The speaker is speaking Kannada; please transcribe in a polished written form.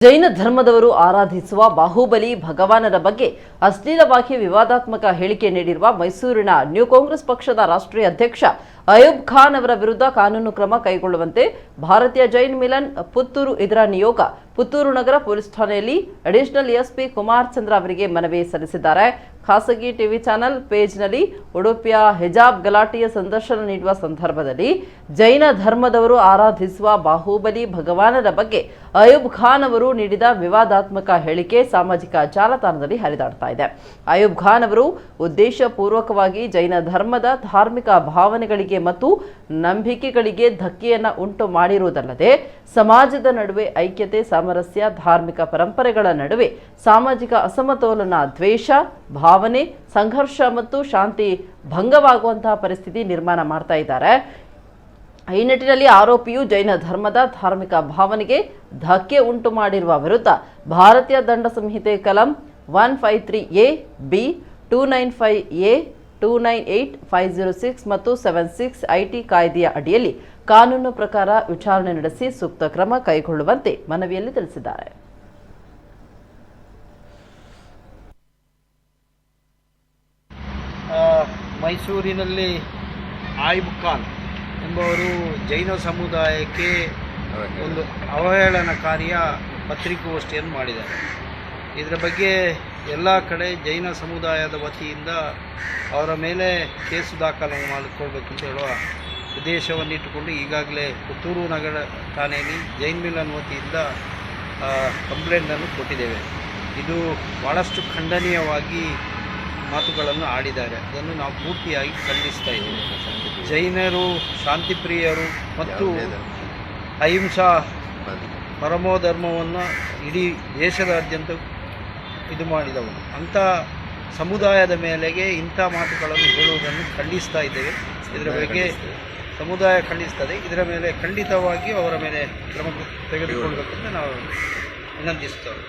ಜೈನ ಧರ್ಮದವರು ಆರಾಧಿಸುವ ಬಾಹುಬಲಿ ಭಗವಾನರ ಬಗ್ಗೆ ಅಶ್ಲೀಲವಾಗಿ ವಿವಾದಾತ್ಮಕ ಹೇಳಿಕೆ ನೀಡಿರುವ ಮೈಸೂರಿನ ನ್ಯೂ ಕಾಂಗ್ರೆಸ್ ಪಕ್ಷದ ರಾಷ್ಟ್ರೀಯ ಅಧ್ಯಕ್ಷ ಅಯೂಬ್ ಖಾನ್ ಅವರ ವಿರುದ್ಧ ಕಾನೂನು ಕ್ರಮ ಕೈಗೊಳ್ಳುವಂತೆ ಭಾರತೀಯ ಜೈನ್ ಮಿಲನ್ ಪುತ್ತೂರು ಇದರ ನಿಯೋಗ ಪುತ್ತೂರು ನಗರ ಪೊಲೀಸ್ ಠಾಣೆಯಲ್ಲಿ ಅಡಿಷನಲ್ ಎಸ್ಪಿ ಕುಮಾರ್ ಚಂದ್ರ ಅವರಿಗೆ ಮನವಿ ಸಲ್ಲಿಸಿದ್ದಾರೆ. ಖಾಸಗಿ ಟಿವಿ ಚಾನೆಲ್ ಪೇಜ್ನಲ್ಲಿ ಉಡುಪಿಯ ಹಿಜಾಬ್ ಗಲಾಟೆಯ ಸಂದರ್ಶನ ನೀಡುವ ಸಂದರ್ಭದಲ್ಲಿ ಜೈನ ಧರ್ಮದವರು ಆರಾಧಿಸುವ ಬಾಹುಬಲಿ ಭಗವಾನರ ಬಗ್ಗೆ ಅಯೂಬ್ ಖಾನ್ ಅವರು ನೀಡಿದ ವಿವಾದಾತ್ಮಕ ಹೇಳಿಕೆ ಸಾಮಾಜಿಕ ಜಾಲತಾಣದಲ್ಲಿ ಹರಿದಾಡ್ತಾ ಇದೆ. ಅಯೂಬ್ ಖಾನ್ ಅವರು ಉದ್ದೇಶಪೂರ್ವಕವಾಗಿ ಜೈನ ಧರ್ಮದ ಧಾರ್ಮಿಕ ಭಾವನೆಗಳಿಗೆ ಮತ್ತು ನಂಬಿಕೆಗಳಿಗೆ ಧಕ್ಕೆಯನ್ನ ಉಂಟು ಮಾಡಿರುವುದಲ್ಲದೆ ಸಮಾಜದ ನಡುವೆ ಐಕ್ಯತೆ, ಸಾಮರಸ್ಯ, ಧಾರ್ಮಿಕ ಪರಂಪರೆಗಳ ನಡುವೆ ಸಾಮಾಜಿಕ ಅಸಮತೋಲನ, ದ್ವೇಷ ಭಾವನೆ, ಸಂಘರ್ಷ ಮತ್ತು ಶಾಂತಿ ಭಂಗವಾಗುವಂತಹ ಪರಿಸ್ಥಿತಿ ನಿರ್ಮಾಣ ಮಾಡ್ತಾ ಇದ್ದಾರೆ. ಈ ನಿಟ್ಟಿನಲ್ಲಿ ಆರೋಪಿಯು ಜೈನ ಧರ್ಮದ ಧಾರ್ಮಿಕ ಭಾವನೆಗೆ ಧಕ್ಕೆ ಉಂಟು ಮಾಡಿರುವ ವಿರುದ್ಧ ಭಾರತೀಯ ದಂಡ ಸಂಹಿತೆ ಕಲಂ 153A, B, 295A, 298, 506 ಮತ್ತು 76 ಐಟಿ ಕಾಯ್ದೆಯ ಅಡಿಯಲ್ಲಿ ಕಾನೂನು ಪ್ರಕಾರ ವಿಚಾರಣೆ ನಡೆಸಿ ಸೂಕ್ತ ಕ್ರಮ ಕೈಗೊಳ್ಳುವಂತೆ ಮನವಿಯಲ್ಲಿ ತಿಳಿಸಿದ್ದಾರೆ. ಮೈಸೂರಿನಲ್ಲಿ ಅಯೂಬ್ ಖಾನ್ ಎಂಬವರು ಜೈನ ಸಮುದಾಯಕ್ಕೆ ಒಂದು ಅವಹೇಳನಕಾರಿಯ ಪತ್ರಿಕಾಗೋಷ್ಠಿಯನ್ನು ಮಾಡಿದ್ದಾರೆ. ಇದರ ಬಗ್ಗೆ ಎಲ್ಲ ಕಡೆ ಜೈನ ಸಮುದಾಯದ ವತಿಯಿಂದ ಅವರ ಮೇಲೆ ಕೇಸು ದಾಖಲು ಮಾಡಿಕೊಳ್ಬೇಕಂತ ಹೇಳುವ ಉದ್ದೇಶವನ್ನಿಟ್ಟುಕೊಂಡು ಈಗಾಗಲೇ ಪುತ್ತೂರು ನಗರ ಠಾಣೆಯಲ್ಲಿ ಜೈನ್ ಮಿಲನ್ ವತಿಯಿಂದ ಕಂಪ್ಲೇಂಟನ್ನು ಕೊಟ್ಟಿದ್ದೇವೆ. ಇದು ಭಾಳಷ್ಟು ಖಂಡನೀಯವಾಗಿ ಮಾತುಗಳನ್ನು ಆಡಿದ್ದಾರೆ. ಅದನ್ನು ನಾವು ಪೂರ್ತಿಯಾಗಿ ಖಂಡಿಸ್ತಾ ಇದ್ದೇವೆ. ಜೈನರು ಶಾಂತಿಪ್ರಿಯರು ಮತ್ತು ಅಹಿಂಸಾ ಪರಮೋ ಧರ್ಮವನ್ನು ಇಡೀ ದೇಶದಾದ್ಯಂತ ಇದು ಮಾಡಿದವರು. ಅಂಥ ಸಮುದಾಯದ ಮೇಲೆಗೆ ಇಂಥ ಮಾತುಗಳನ್ನು ಹೇಳುವುದನ್ನು ಖಂಡಿಸ್ತಾ ಇದ್ದೇವೆ. ಇದರ ಬಗ್ಗೆ ಸಮುದಾಯ ಖಂಡಿಸ್ತದೆ. ಇದರ ಮೇಲೆ ಖಂಡಿತವಾಗಿ ಅವರ ಮೇಲೆ ಕ್ರಮ ತೆಗೆದುಕೊಳ್ಳಬೇಕಂತ ನಾವು ವಿನಂತಿಸುತ್ತೇವೆ.